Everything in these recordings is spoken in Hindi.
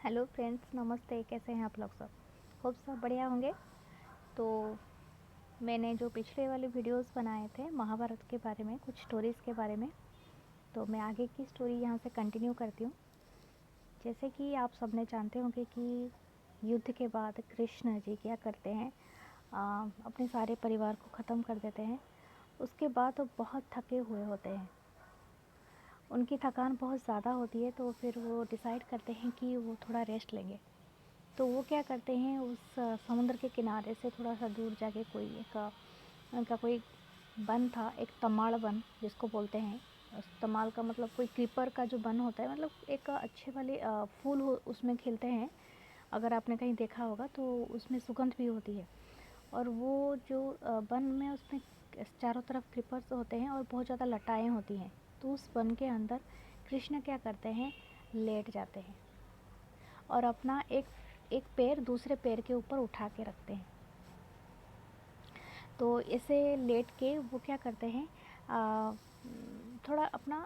हेलो फ्रेंड्स, नमस्ते। कैसे हैं आप लोग? होप सब बढ़िया होंगे। तो मैंने जो पिछले वाले वीडियोस बनाए थे महाभारत के बारे में, कुछ स्टोरीज़ के बारे में, तो मैं आगे की स्टोरी यहाँ से कंटिन्यू करती हूँ। जैसे कि आप सबने जानते होंगे कि युद्ध के बाद कृष्ण जी क्या करते हैं, अपने सारे परिवार को ख़त्म कर देते हैं। उसके बाद वो बहुत थके हुए होते हैं, उनकी थकान बहुत ज़्यादा होती है। तो फिर वो डिसाइड करते हैं कि वो थोड़ा रेस्ट लेंगे। तो वो क्या करते हैं, उस समुद्र के किनारे से थोड़ा सा दूर जाके कोई एक उनका कोई वन था, एक तमाड़ वन जिसको बोलते हैं। उस तमाड़ का मतलब कोई क्रीपर का जो वन होता है, मतलब एक अच्छे वाले फूल हो उसमें खिलते हैं। अगर आपने कहीं देखा होगा तो उसमें सुगंध भी होती है। और वो जो वन में, उसमें चारों तरफ क्रीपर्स होते हैं और बहुत ज़्यादा लताएँ होती हैं। तो उस वन के अंदर कृष्ण क्या करते हैं, लेट जाते हैं और अपना एक एक पैर दूसरे पैर के ऊपर उठा के रखते हैं। तो ऐसे लेट के वो क्या करते हैं, थोड़ा अपना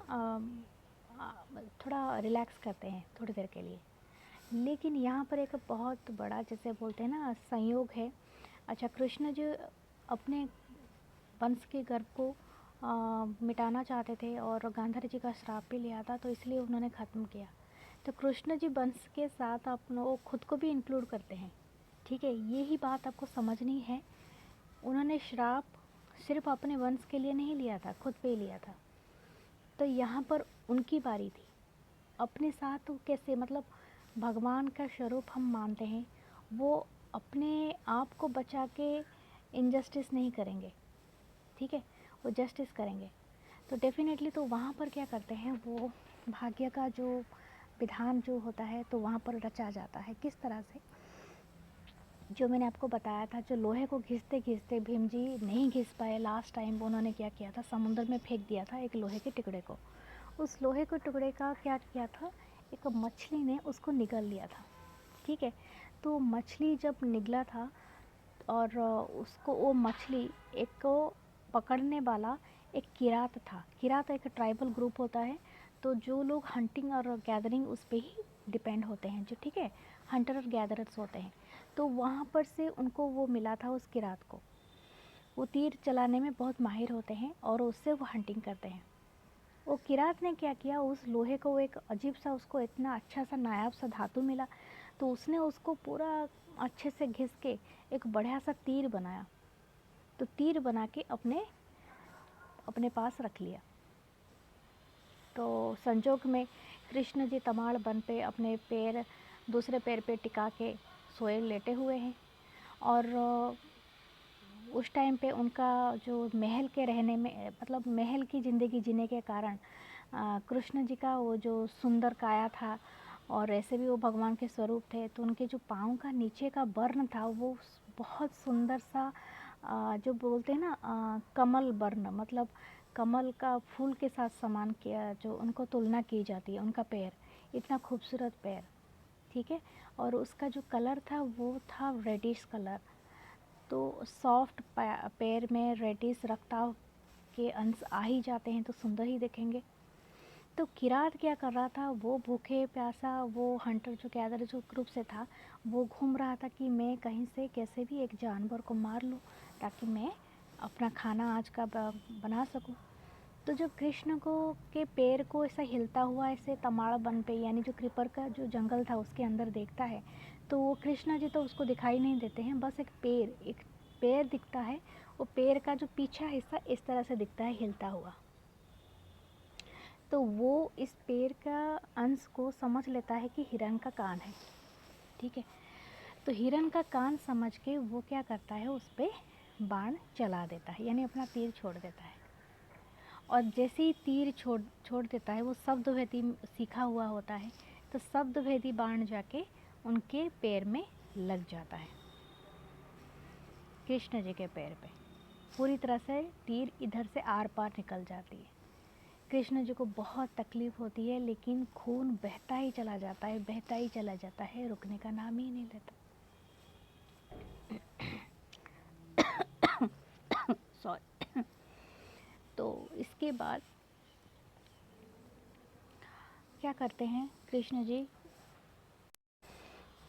थोड़ा रिलैक्स करते हैं थोड़ी देर के लिए। लेकिन यहाँ पर एक बहुत बड़ा, जैसे बोलते हैं ना, संयोग है। अच्छा, कृष्ण जी अपने वंश के गर्भ को मिटाना चाहते थे और गांधारी जी का श्राप भी लिया था, तो इसलिए उन्होंने ख़त्म किया। तो कृष्ण जी वंश के साथ अपनों खुद को भी इंक्लूड करते हैं। ठीक है, यही बात आपको समझनी है। उन्होंने श्राप सिर्फ अपने वंश के लिए नहीं लिया था, खुद पे ही लिया था। तो यहाँ पर उनकी बारी थी। अपने साथ वो कैसे, मतलब भगवान का स्वरूप हम मानते हैं, वो अपने आप को बचा के इनजस्टिस नहीं करेंगे। ठीक है, वो जस्टिस करेंगे। तो डेफिनेटली तो वहाँ पर क्या करते हैं, वो भाग्य का जो विधान जो होता है तो वहाँ पर रचा जाता है। किस तरह से, जो मैंने आपको बताया था, जो लोहे को घिसते घिसते भीम जी नहीं घिस पाए, लास्ट टाइम उन्होंने क्या किया था, समुद्र में फेंक दिया था एक लोहे के टुकड़े को। उस लोहे के टुकड़े का क्या किया था, एक मछली ने उसको निगल लिया था। ठीक है, तो मछली जब निगला था और उसको वो मछली एक को पकड़ने वाला एक किरात था। किरात एक ट्राइबल ग्रुप होता है, तो जो लोग हंटिंग और गैदरिंग उस पर ही डिपेंड होते हैं, जो, ठीक है, हंटर और गैदरर्स होते हैं। तो वहाँ पर से उनको वो मिला था, उस किरात को। वो तीर चलाने में बहुत माहिर होते हैं और उससे वो हंटिंग करते हैं। वो किरात ने क्या किया, उस लोहे को, एक अजीब सा, उसको इतना अच्छा सा नायाब सा धातु मिला, तो उसने उसको पूरा अच्छे से घिस के एक बढ़िया सा तीर बनाया। तो तीर बना के अपने अपने पास रख लिया। तो संजोग में कृष्ण जी तमाड़ वन पे अपने पैर दूसरे पैर पे टिका के सोए लेटे हुए हैं। और उस टाइम पे उनका जो महल के रहने में, मतलब महल की ज़िंदगी जीने के कारण, कृष्ण जी का वो जो सुंदर काया था और ऐसे भी वो भगवान के स्वरूप थे, तो उनके जो पाँव का नीचे का वर्ण था वो बहुत सुंदर सा, जो बोलते हैं ना, कमल वर्ण, मतलब कमल का फूल के साथ समान किया, जो उनको तुलना की जाती है, उनका पैर, इतना खूबसूरत पैर। ठीक है, और उसका जो कलर था वो था रेडिश कलर। तो सॉफ्ट पैर में रेडिश रक्ताव के अंश आ ही जाते हैं तो सुंदर ही दिखेंगे। तो किरात क्या कर रहा था, वो भूखे प्यासा, वो हंटर जो गैदर जो ग्रुप से था, वो घूम रहा था कि मैं कहीं से कैसे भी एक जानवर को मार लूँ ताकि मैं अपना खाना आज का बना सकूँ। तो जब कृष्ण को के पैर को ऐसा हिलता हुआ ऐसे तमाड़ वन पे, यानी जो क्रीपर का जो जंगल था उसके अंदर देखता है, तो वो कृष्ण जी तो उसको दिखाई नहीं देते हैं, बस एक पैर दिखता है। वो पैर का जो पीछा हिस्सा इस तरह से दिखता है हिलता हुआ। तो वो इस पैर का अंश को समझ लेता है कि हिरण का कान है। ठीक है, तो हिरण का कान समझ के वो क्या करता है, उस पर बाण चला देता है, यानी अपना तीर छोड़ देता है। और जैसे ही तीर छोड़ देता है, वो शब्द भेदी सीखा हुआ होता है, तो शब्द भेदी बाण जाके उनके पैर में लग जाता है, कृष्ण जी के पैर पे। पूरी तरह से तीर इधर से आर पार निकल जाती है। कृष्ण जी को बहुत तकलीफ़ होती है, लेकिन खून बहता ही चला जाता है, बहता ही चला जाता है, रुकने का नाम ही नहीं लेता। सॉरी। तो इसके बाद क्या करते हैं कृष्ण जी,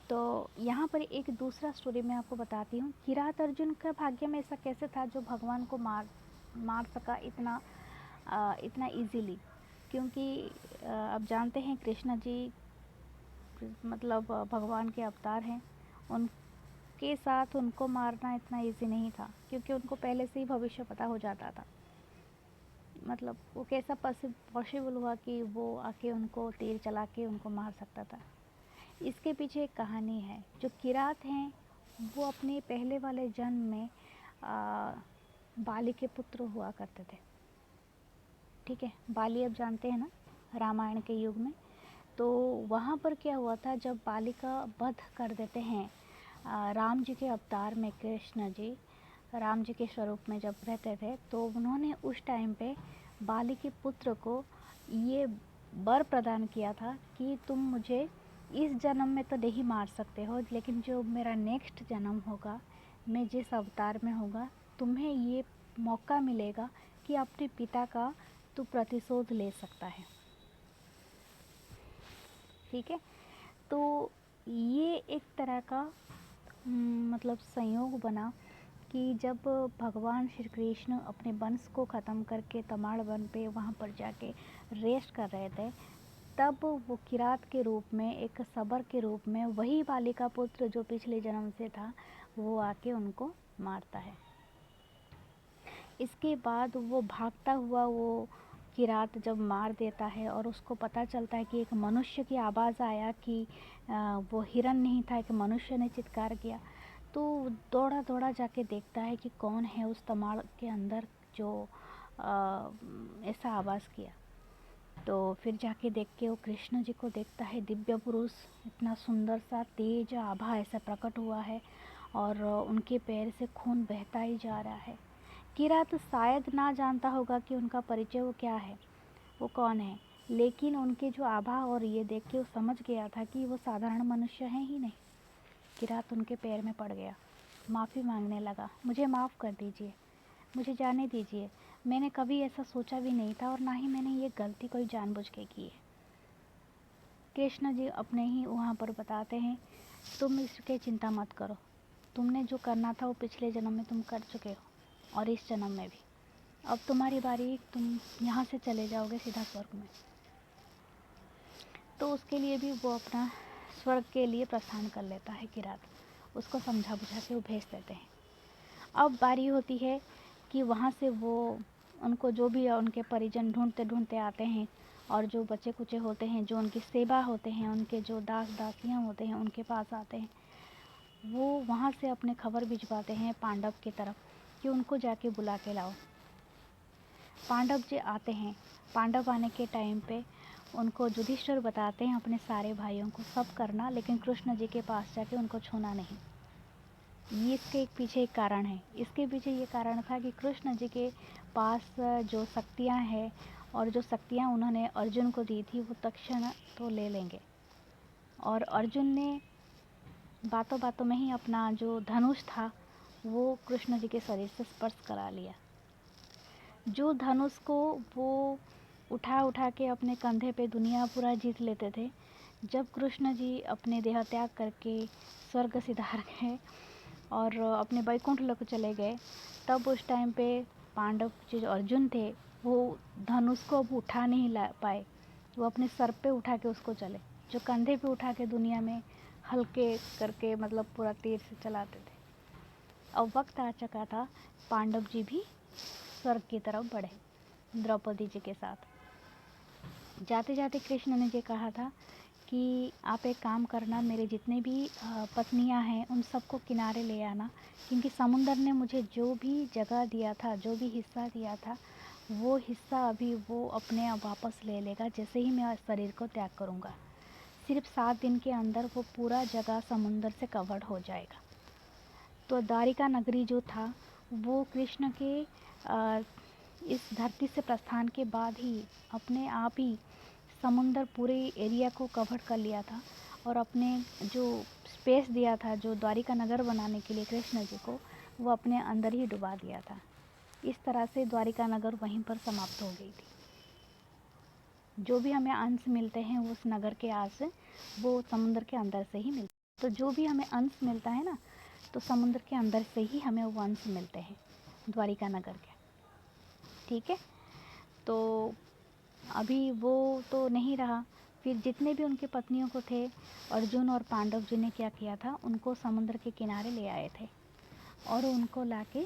तो यहाँ पर एक दूसरा स्टोरी मैं आपको बताती हूँ। किरात अर्जुन का भाग्य में ऐसा कैसे था जो भगवान को मार सका इतना इजीली, क्योंकि आप जानते हैं कृष्ण जी मतलब भगवान के अवतार हैं। उनके साथ उनको मारना इतना इजी नहीं था, क्योंकि उनको पहले से ही भविष्य पता हो जाता था। मतलब वो कैसा पॉसिबल हुआ कि वो आके उनको तीर चला के उनको मार सकता था। इसके पीछे एक कहानी है। जो किरात हैं वो अपने पहले वाले जन्म में बाली के पुत्र हुआ करते थे। ठीक है, बाली आप जानते हैं ना, रामायण के युग में। तो वहाँ पर क्या हुआ था, जब बाली का वध कर देते हैं राम जी के अवतार में, कृष्ण जी राम जी के स्वरूप में जब रहते थे, तो उन्होंने उस टाइम पे बाली के पुत्र को ये वर प्रदान किया था कि तुम मुझे इस जन्म में तो नहीं मार सकते हो, लेकिन जो मेरा नेक्स्ट जन्म होगा, मैं जिस अवतार में होगा, तुम्हें ये मौका मिलेगा कि अपने पिता का तू प्रतिशोध ले सकता है। ठीक है, तो ये एक तरह का मतलब संयोग बना कि जब भगवान श्री कृष्ण अपने वंश को ख़त्म करके तमाड़ वन पे वहाँ पर जाके रेस्ट कर रहे थे, तब वो किरात के रूप में, एक सबर के रूप में, वही बाली का पुत्र जो पिछले जन्म से था, वो आके उनको मारता है। इसके बाद वो भागता हुआ वो किरात जब मार देता है और उसको पता चलता है कि एक मनुष्य की आवाज़ आया कि वो हिरन नहीं था, एक मनुष्य ने चित्कार किया, तो दौड़ा दौड़ा जाके देखता है कि कौन है उस तमाड़ के अंदर जो ऐसा आवाज़ किया। तो फिर जाके देख के वो कृष्ण जी को देखता है, दिव्य पुरुष, इतना सुंदर सा तेज आभा ऐसा प्रकट हुआ है और उनके पैर से खून बहता ही जा रहा है। किरात शायद ना जानता होगा कि उनका परिचय वो क्या है, वो कौन है, लेकिन उनके जो आभा और ये देख के वो समझ गया था कि वो साधारण मनुष्य हैं ही नहीं। किरात उनके पैर में पड़ गया, माफ़ी मांगने लगा, मुझे माफ़ कर दीजिए, मुझे जाने दीजिए, मैंने कभी ऐसा सोचा भी नहीं था और ना ही मैंने ये गलती कोई जानबूझ के की है। कृष्ण जी अपने ही वहाँ पर बताते हैं, तुम इसकी चिंता मत करो, तुमने जो करना था वो पिछले जन्म में तुम कर चुके हो और इस जन्म में भी, अब तुम्हारी बारी, तुम यहाँ से चले जाओगे सीधा स्वर्ग में। तो उसके लिए भी वो अपना स्वर्ग के लिए प्रस्थान कर लेता है किरात, उसको समझा बुझा के वो भेज देते हैं। अब बारी होती है कि वहाँ से वो उनको जो भी उनके परिजन ढूंढते ढूंढते आते हैं, और जो बच्चे कुचे होते हैं, जो उनकी सेवा होते हैं, उनके जो दास दासियाँ होते हैं, उनके पास आते हैं। वो वहाँ से अपने खबर भिजवाते हैं पांडव की तरफ कि उनको जाके बुला के लाओ। पांडव जी आते हैं। पांडव आने के टाइम पे उनको युधिष्ठिर बताते हैं अपने सारे भाइयों को सब करना, लेकिन कृष्ण जी के पास जाके उनको छूना नहीं। ये इसके एक पीछे एक कारण है। इसके पीछे ये कारण था कि कृष्ण जी के पास जो शक्तियाँ हैं और जो शक्तियाँ उन्होंने अर्जुन को दी थी, वो तक्षण तो ले लेंगे। और अर्जुन ने बातों बातों में ही अपना जो धनुष था वो कृष्ण जी के शरीर से स्पर्श करा लिया। जो धनुष को वो उठा उठा के अपने कंधे पे दुनिया पूरा जीत लेते थे, जब कृष्ण जी अपने देह त्याग करके स्वर्ग सिधार गए और अपने वैकुंठ लोक चले गए, तब उस टाइम पे पांडव जो अर्जुन थे वो धनुष को अब उठा नहीं ला पाए। वो अपने सर पे उठा के उसको चले, जो कंधे पे उठा के दुनिया में हल्के करके मतलब पूरा तीर से चलाते थे। अब वक्त आ चुका था, पांडव जी भी स्वर्ग की तरफ बढ़े द्रौपदी जी के साथ। जाते जाते कृष्ण ने ये कहा था कि आप एक काम करना, मेरे जितने भी पत्नियां हैं उन सबको किनारे ले आना, क्योंकि समुंदर ने मुझे जो भी जगह दिया था, जो भी हिस्सा दिया था, वो हिस्सा अभी वो अपने आप वापस ले लेगा जैसे ही मैं शरीर को त्याग करूँगा। सिर्फ 7 दिन के अंदर वो पूरा जगह समुंदर से कवर्ड हो जाएगा। तो द्वारिका नगरी जो था वो कृष्ण के इस धरती से प्रस्थान के बाद ही अपने आप ही समुंदर पूरे एरिया को कवर कर लिया था, और अपने जो स्पेस दिया था जो द्वारिका नगर बनाने के लिए कृष्ण जी को, वो अपने अंदर ही डुबा दिया था। इस तरह से द्वारिका नगर वहीं पर समाप्त हो गई थी। जो भी हमें अंश मिलते हैं उस नगर के आज से, वो समुंदर के अंदर से ही मिलते हैं। तो जो भी हमें अंश मिलता है ना, तो समुद्र के अंदर से ही हमें वो अंश मिलते हैं, द्वारिका नगर के। ठीक है, तो अभी वो तो नहीं रहा। फिर जितने भी उनके पत्नियों को थे, अर्जुन और पांडव जी ने क्या किया था, उनको समुद्र के किनारे ले आए थे और उनको लाके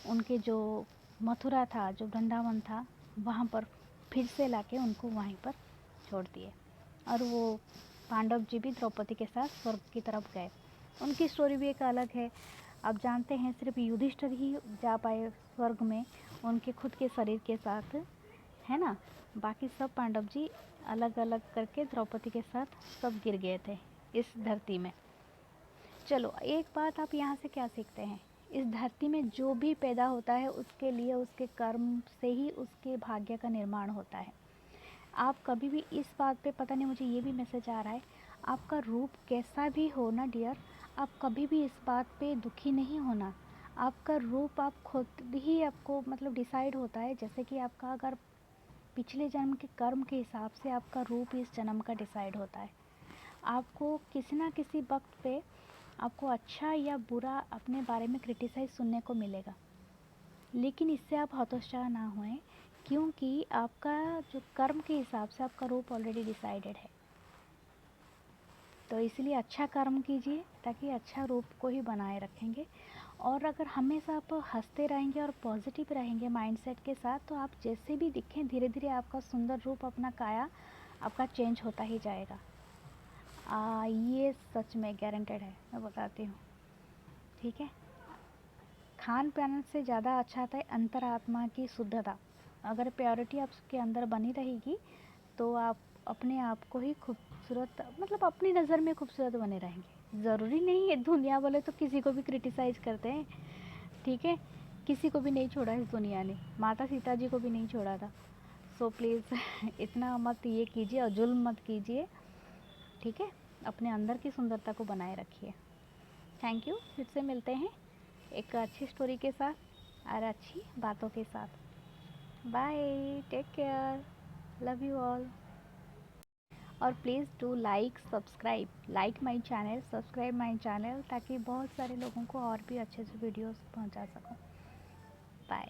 उनके जो मथुरा था, जो वृंदावन था, वहाँ पर फिर से लाके उनको वहीं पर छोड़ दिए। और वो पांडव जी भी द्रौपदी के साथ स्वर्ग की तरफ गए। उनकी स्टोरी भी एक अलग है। आप जानते हैं सिर्फ युधिष्ठिर ही जा पाए स्वर्ग में उनके खुद के शरीर के साथ, है ना। बाकी सब पांडव जी अलग अलग करके द्रौपदी के साथ सब गिर गए थे इस धरती में। चलो, एक बात आप यहाँ से क्या सीखते हैं, इस धरती में जो भी पैदा होता है उसके लिए उसके कर्म से ही उसके भाग्य का निर्माण होता है। आप कभी भी इस बात पे, पता नहीं मुझे ये भी मैसेज आ रहा है, आपका रूप कैसा भी हो ना डियर, आप कभी भी इस बात पे दुखी नहीं होना। आपका रूप आप खुद ही आपको मतलब डिसाइड होता है। जैसे कि आपका अगर पिछले जन्म के कर्म के हिसाब से आपका रूप इस जन्म का डिसाइड होता है। आपको किसी ना किसी वक्त पे आपको अच्छा या बुरा अपने बारे में क्रिटिसाइज सुनने को मिलेगा, लेकिन इससे आप हतोत्साह ना होएं, क्योंकि आपका जो कर्म के हिसाब से आपका रूप ऑलरेडी डिसाइडेड है। तो इसलिए अच्छा कर्म कीजिए ताकि अच्छा रूप को ही बनाए रखेंगे। और अगर हमेशा आप हंसते रहेंगे और पॉजिटिव रहेंगे माइंडसेट के साथ, तो आप जैसे भी दिखें धीरे धीरे आपका सुंदर रूप, अपना काया आपका चेंज होता ही जाएगा। ये सच में गारंटेड है, मैं बताती हूँ। ठीक है, खान पान से ज़्यादा अच्छा आता है अंतरात्मा की शुद्धता। अगर प्योरिटी आपके अंदर बनी रहेगी तो आप अपने आप को ही खूबसूरत, मतलब अपनी नज़र में खूबसूरत बने रहेंगे। ज़रूरी नहीं है, दुनिया वाले तो किसी को भी क्रिटिसाइज़ करते हैं। ठीक है, किसी को भी नहीं छोड़ा इस दुनिया ने, माता सीता जी को भी नहीं छोड़ा था। सो प्लीज़ इतना मत ये कीजिए और जुल्म मत कीजिए। ठीक है, अपने अंदर की सुंदरता को बनाए रखिए। थैंक यू, फिर से मिलते हैं एक अच्छी स्टोरी के साथ और अच्छी बातों के साथ। Bye, take care, love you all. और please do like my channel, subscribe my channel, ताकि बहुत सारे लोगों को और भी अच्छे से वीडियोस पहुंचा सकूं। बाय।